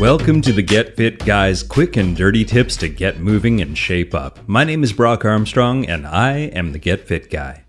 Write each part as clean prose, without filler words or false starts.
Welcome to the Get Fit Guys, quick and dirty tips to get moving and shape up. My name is Brock Armstrong and I am the Get Fit Guy.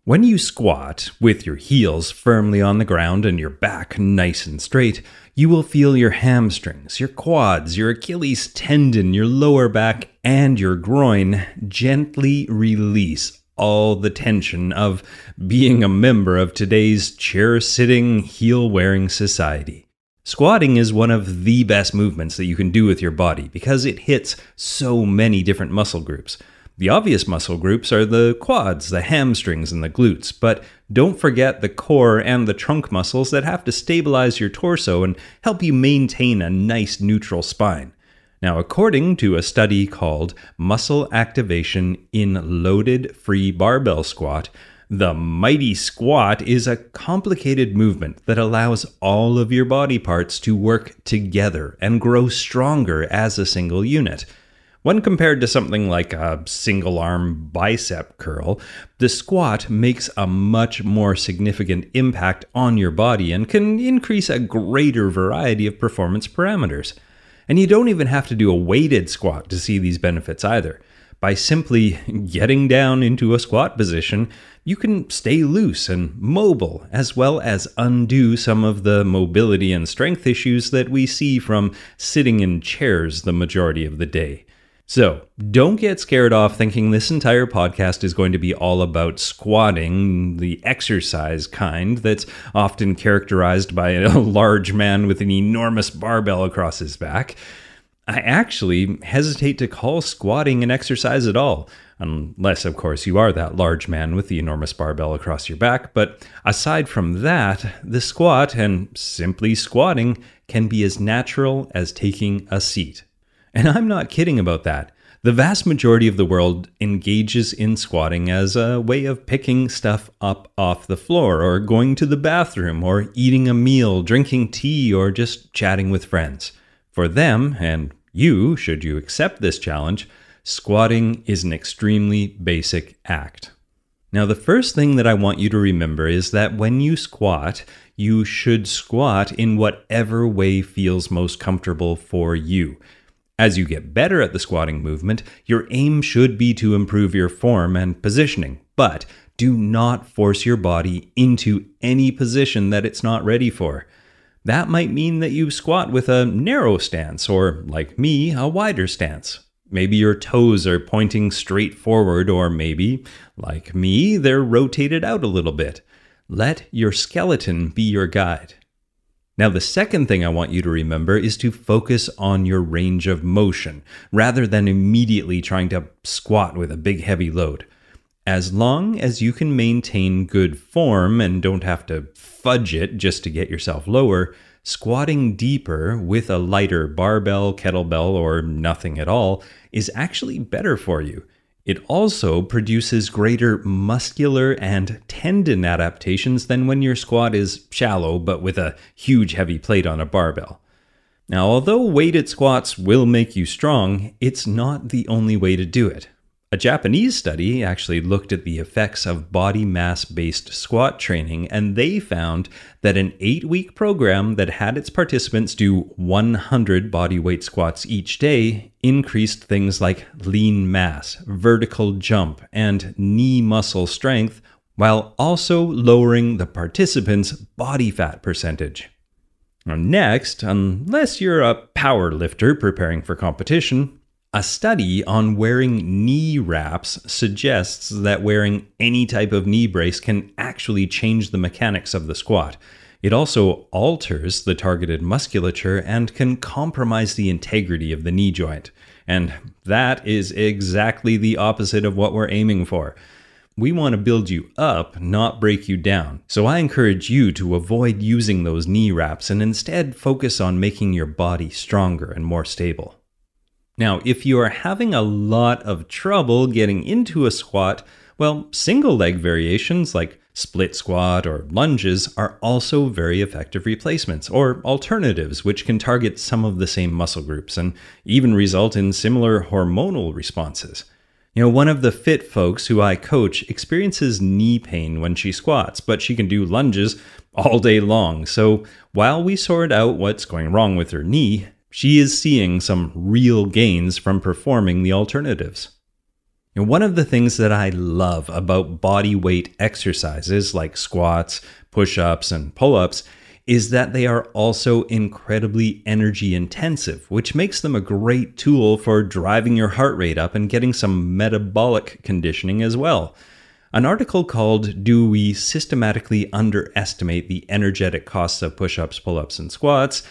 When you squat with your heels firmly on the ground and your back nice and straight, you will feel your hamstrings, your quads, your Achilles tendon, your lower back, and your groin gently release all the tension of being a member of today's chair-sitting, heel-wearing society. Squatting is one of the best movements that you can do with your body because it hits so many different muscle groups. The obvious muscle groups are the quads, the hamstrings, and the glutes, but don't forget the core and the trunk muscles that have to stabilize your torso and help you maintain a nice neutral spine. Now, according to a study called Muscle Activation in Loaded Free Barbell Squat, the mighty squat is a complicated movement that allows all of your body parts to work together and grow stronger as a single unit. When compared to something like a single-arm bicep curl, the squat makes a much more significant impact on your body and can increase a greater variety of performance parameters. And you don't even have to do a weighted squat to see these benefits either. By simply getting down into a squat position, you can stay loose and mobile, as well as undo some of the mobility and strength issues that we see from sitting in chairs the majority of the day. So, don't get scared off thinking this entire podcast is going to be all about squatting, the exercise kind that's often characterized by a large man with an enormous barbell across his back. I actually hesitate to call squatting an exercise at all, unless, of course, you are that large man with the enormous barbell across your back. But aside from that, the squat and simply squatting can be as natural as taking a seat. And I'm not kidding about that. The vast majority of the world engages in squatting as a way of picking stuff up off the floor, or going to the bathroom, or eating a meal, drinking tea, or just chatting with friends. For them, and you, should you accept this challenge, squatting is an extremely basic act. Now, the first thing that I want you to remember is that when you squat, you should squat in whatever way feels most comfortable for you. As you get better at the squatting movement, your aim should be to improve your form and positioning, but do not force your body into any position that it's not ready for. That might mean that you squat with a narrow stance, or, like me, a wider stance. Maybe your toes are pointing straight forward, or maybe, like me, they're rotated out a little bit. Let your skeleton be your guide. Now, the second thing I want you to remember is to focus on your range of motion, rather than immediately trying to squat with a big heavy load. As long as you can maintain good form and don't have to fudge it just to get yourself lower, squatting deeper with a lighter barbell, kettlebell, or nothing at all is actually better for you. It also produces greater muscular and tendon adaptations than when your squat is shallow but with a huge heavy plate on a barbell. Now, although weighted squats will make you strong, it's not the only way to do it. A Japanese study actually looked at the effects of body mass-based squat training, and they found that an 8-week program that had its participants do 100 bodyweight squats each day increased things like lean mass, vertical jump, and knee muscle strength, while also lowering the participants' body fat percentage. Now next, unless you're a power lifter preparing for competition, a study on wearing knee wraps suggests that wearing any type of knee brace can actually change the mechanics of the squat. It also alters the targeted musculature and can compromise the integrity of the knee joint. And that is exactly the opposite of what we're aiming for. We want to build you up, not break you down. So I encourage you to avoid using those knee wraps and instead focus on making your body stronger and more stable. Now, if you are having a lot of trouble getting into a squat, well, single leg variations like split squat or lunges are also very effective replacements or alternatives which can target some of the same muscle groups and even result in similar hormonal responses. One of the fit folks who I coach experiences knee pain when she squats, but she can do lunges all day long. So while we sort out what's going wrong with her knee, she is seeing some real gains from performing the alternatives. One of the things that I love about body weight exercises like squats, push-ups, and pull-ups is that they are also incredibly energy intensive, which makes them a great tool for driving your heart rate up and getting some metabolic conditioning as well. An article called "Do We Systematically Underestimate the Energetic Costs of Push-ups, Pull-ups, and Squats?"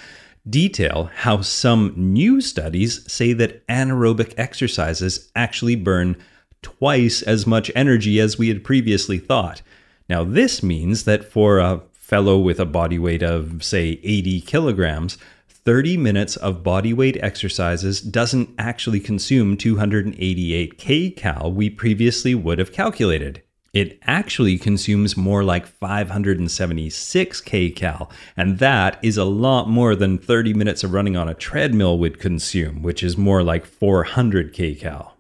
detail how some new studies say that anaerobic exercises actually burn twice as much energy as we had previously thought. Now, this means that for a fellow with a body weight of, say, 80 kilograms, 30 minutes of body weight exercises doesn't actually consume 288 kcal we previously would have calculated. It actually consumes more like 576 kcal, and that is a lot more than 30 minutes of running on a treadmill would consume, which is more like 400 kcal.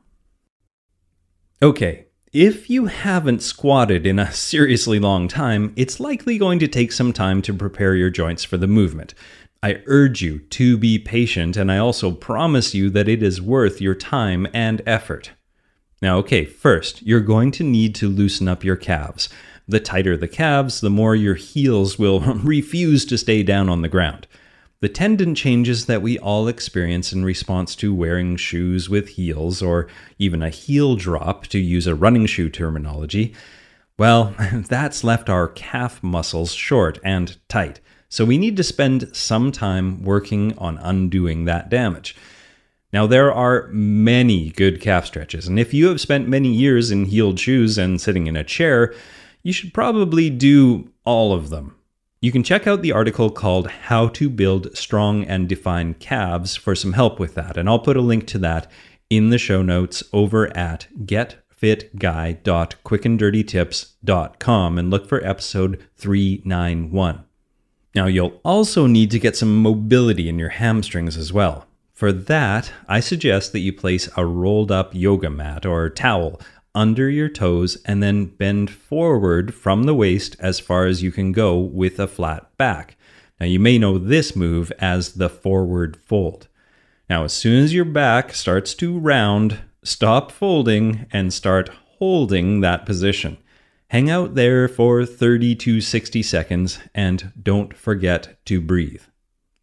Okay, if you haven't squatted in a seriously long time, it's likely going to take some time to prepare your joints for the movement. I urge you to be patient, and I also promise you that it is worth your time and effort. Now, okay, first, you're going to need to loosen up your calves. The tighter the calves, the more your heels will refuse to stay down on the ground. The tendon changes that we all experience in response to wearing shoes with heels, or even a heel drop, to use a running shoe terminology, well, that's left our calf muscles short and tight. So we need to spend some time working on undoing that damage. Now, there are many good calf stretches, and if you have spent many years in heeled shoes and sitting in a chair, you should probably do all of them. You can check out the article called "How to Build Strong and Defined Calves" for some help with that, and I'll put a link to that in the show notes over at getfitguy.quickanddirtytips.com and look for episode 391. Now, you'll also need to get some mobility in your hamstrings as well. For that, I suggest that you place a rolled up yoga mat or towel under your toes and then bend forward from the waist as far as you can go with a flat back. Now, you may know this move as the forward fold. Now, as soon as your back starts to round, stop folding and start holding that position. Hang out there for 30 to 60 seconds and don't forget to breathe.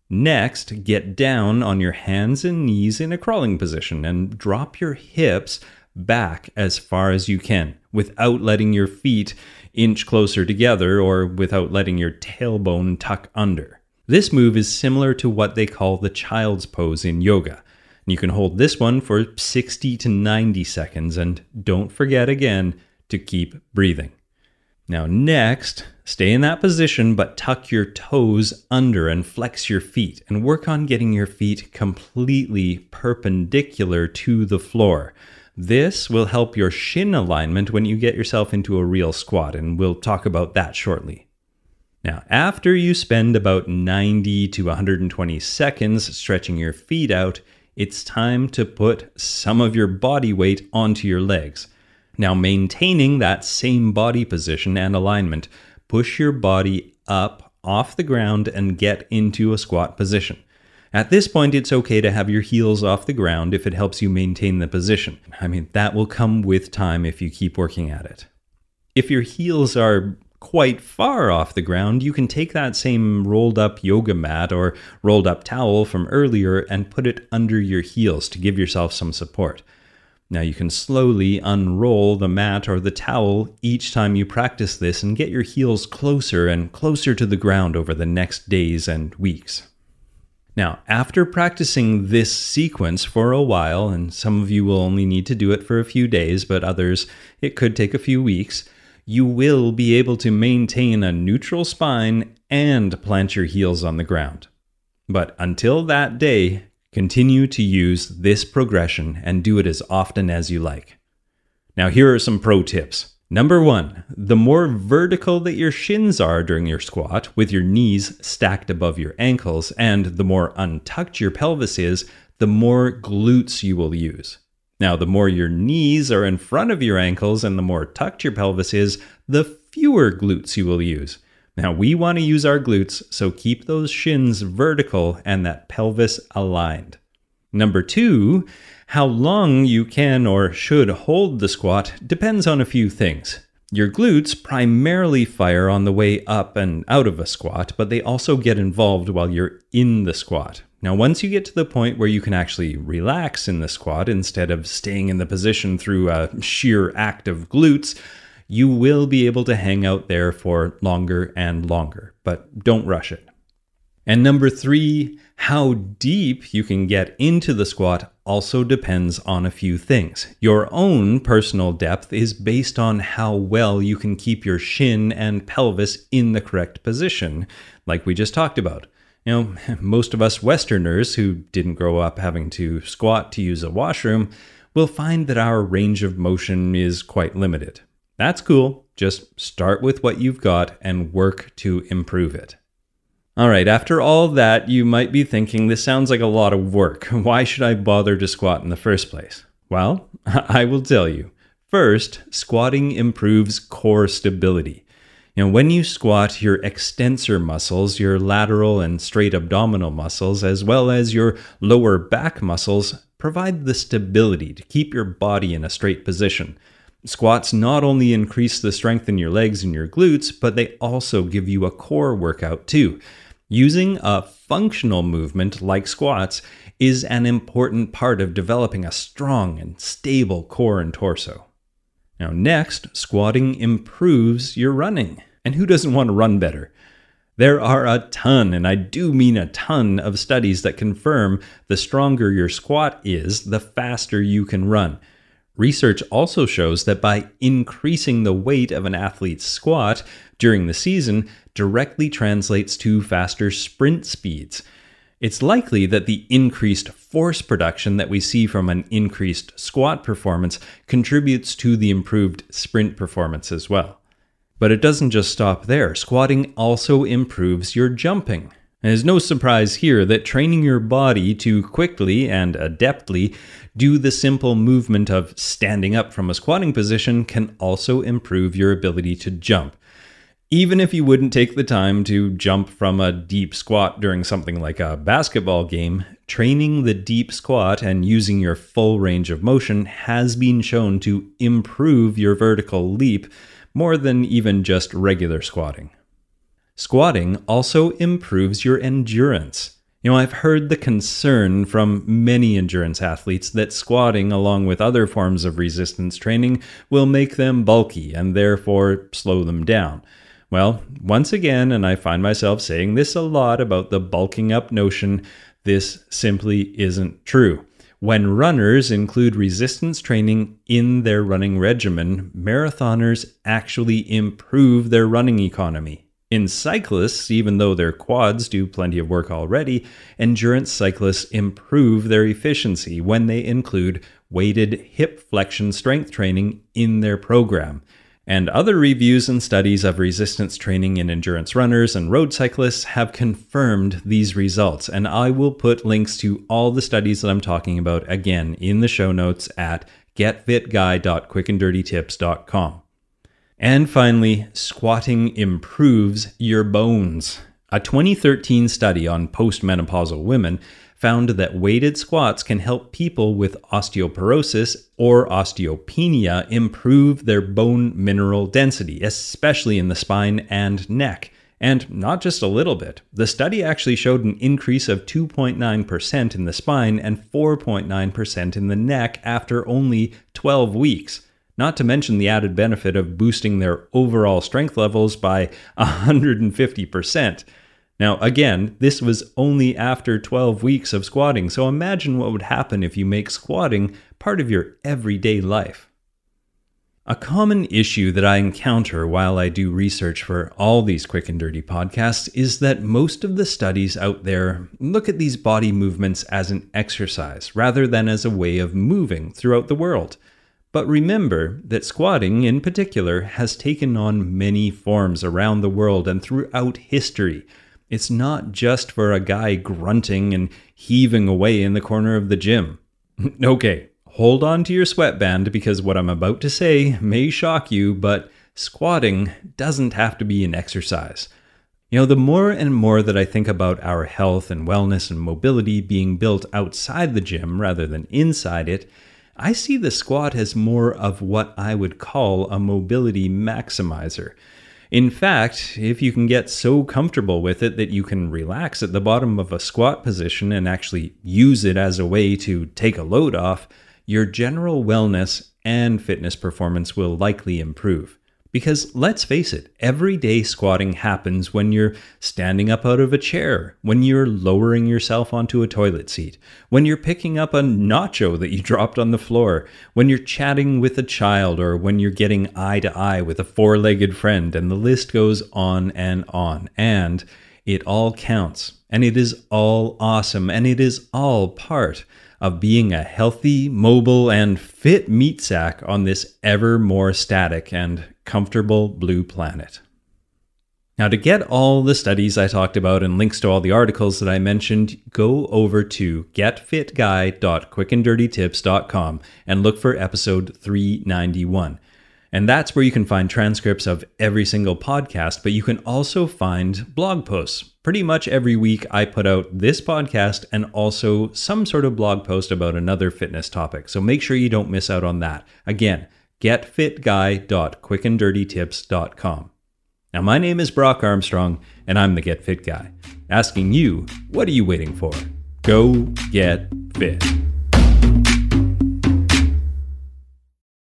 Next, get down on your hands and knees in a crawling position and drop your hips back as far as you can without letting your feet inch closer together or without letting your tailbone tuck under. This move is similar to what they call the child's pose in yoga. You can hold this one for 60 to 90 seconds and don't forget again to keep breathing. Now next, stay in that position but tuck your toes under and flex your feet and work on getting your feet completely perpendicular to the floor. This will help your shin alignment when you get yourself into a real squat, and we'll talk about that shortly. Now, after you spend about 90 to 120 seconds stretching your feet out, it's time to put some of your body weight onto your legs. Now, maintaining that same body position and alignment, push your body up off the ground and get into a squat position. At this point, it's okay to have your heels off the ground if it helps you maintain the position. That will come with time if you keep working at it. If your heels are quite far off the ground, you can take that same rolled up yoga mat or rolled up towel from earlier and put it under your heels to give yourself some support. Now you can slowly unroll the mat or the towel each time you practice this and get your heels closer and closer to the ground over the next days and weeks. Now, after practicing this sequence for a while, and some of you will only need to do it for a few days, but others it could take a few weeks, you will be able to maintain a neutral spine and plant your heels on the ground. But until that day, continue to use this progression and do it as often as you like. Now, here are some pro tips. Number 1, the more vertical that your shins are during your squat, with your knees stacked above your ankles, and the more untucked your pelvis is, the more glutes you will use. Now, the more your knees are in front of your ankles and the more tucked your pelvis is, the fewer glutes you will use. Now, we want to use our glutes, so keep those shins vertical and that pelvis aligned. Number 2, how long you can or should hold the squat depends on a few things. Your glutes primarily fire on the way up and out of a squat, but they also get involved while you're in the squat. Now, once you get to the point where you can actually relax in the squat instead of staying in the position through a sheer act of glutes, you will be able to hang out there for longer and longer, but don't rush it. And number 3, how deep you can get into the squat also depends on a few things. Your own personal depth is based on how well you can keep your shin and pelvis in the correct position, like we just talked about. Most of us Westerners who didn't grow up having to squat to use a washroom will find that our range of motion is quite limited. That's cool. Just start with what you've got and work to improve it. All right, after all that, you might be thinking, this sounds like a lot of work. Why should I bother to squat in the first place? Well, I will tell you. First, squatting improves core stability. When you squat, your extensor muscles, your lateral and straight abdominal muscles, as well as your lower back muscles, provide the stability to keep your body in a straight position. Squats not only increase the strength in your legs and your glutes, but they also give you a core workout too. Using a functional movement like squats is an important part of developing a strong and stable core and torso. Now next, squatting improves your running. And who doesn't want to run better? There are a ton, and I do mean a ton, of studies that confirm the stronger your squat is, the faster you can run. Research also shows that by increasing the weight of an athlete's squat during the season directly translates to faster sprint speeds. It's likely that the increased force production that we see from an increased squat performance contributes to the improved sprint performance as well. But it doesn't just stop there. Squatting also improves your jumping. There's no surprise here that training your body to quickly and adeptly do the simple movement of standing up from a squatting position can also improve your ability to jump. Even if you wouldn't take the time to jump from a deep squat during something like a basketball game, training the deep squat and using your full range of motion has been shown to improve your vertical leap more than even just regular squatting. Squatting also improves your endurance. I've heard the concern from many endurance athletes that squatting, along with other forms of resistance training, will make them bulky and therefore slow them down. Well, once again, and I find myself saying this a lot about the bulking up notion, this simply isn't true. When runners include resistance training in their running regimen, marathoners actually improve their running economy. In cyclists, even though their quads do plenty of work already, endurance cyclists improve their efficiency when they include weighted hip flexion strength training in their program. And other reviews and studies of resistance training in endurance runners and road cyclists have confirmed these results. And I will put links to all the studies that I'm talking about again in the show notes at getfitguy.quickanddirtytips.com. And finally, squatting improves your bones. A 2013 study on postmenopausal women found that weighted squats can help people with osteoporosis or osteopenia improve their bone mineral density, especially in the spine and neck. And not just a little bit. The study actually showed an increase of 2.9% in the spine and 4.9% in the neck after only 12 weeks. Not to mention the added benefit of boosting their overall strength levels by 150%. Now, again, this was only after 12 weeks of squatting, so imagine what would happen if you make squatting part of your everyday life. A common issue that I encounter while I do research for all these Quick and Dirty podcasts is that most of the studies out there look at these body movements as an exercise rather than as a way of moving throughout the world. But remember that squatting in particular has taken on many forms around the world and throughout history. It's not just for a guy grunting and heaving away in the corner of the gym. Okay, hold on to your sweatband because what I'm about to say may shock you, but squatting doesn't have to be an exercise. You know, the more and more that I think about our health and wellness and mobility being built outside the gym rather than inside it, I see the squat as more of what I would call a mobility maximizer. In fact, if you can get so comfortable with it that you can relax at the bottom of a squat position and actually use it as a way to take a load off, your general wellness and fitness performance will likely improve. Because let's face it, everyday squatting happens when you're standing up out of a chair, when you're lowering yourself onto a toilet seat, when you're picking up a nacho that you dropped on the floor, when you're chatting with a child, or when you're getting eye to eye with a four-legged friend, and the list goes on and on. And it all counts, and it is all awesome, and it is all part of being a healthy, mobile, and fit meat sack on this ever more static and comfortable blue planet. Now, to get all the studies I talked about and links to all the articles that I mentioned, go over to getfitguy.quickanddirtytips.com and look for episode 391. And that's where you can find transcripts of every single podcast, but you can also find blog posts. Pretty much every week I put out this podcast and also some sort of blog post about another fitness topic. So make sure you don't miss out on that. Again, getfitguy.quickanddirtytips.com. Now, my name is Brock Armstrong, and I'm the Get Fit Guy. Asking you, what are you waiting for? Go get fit.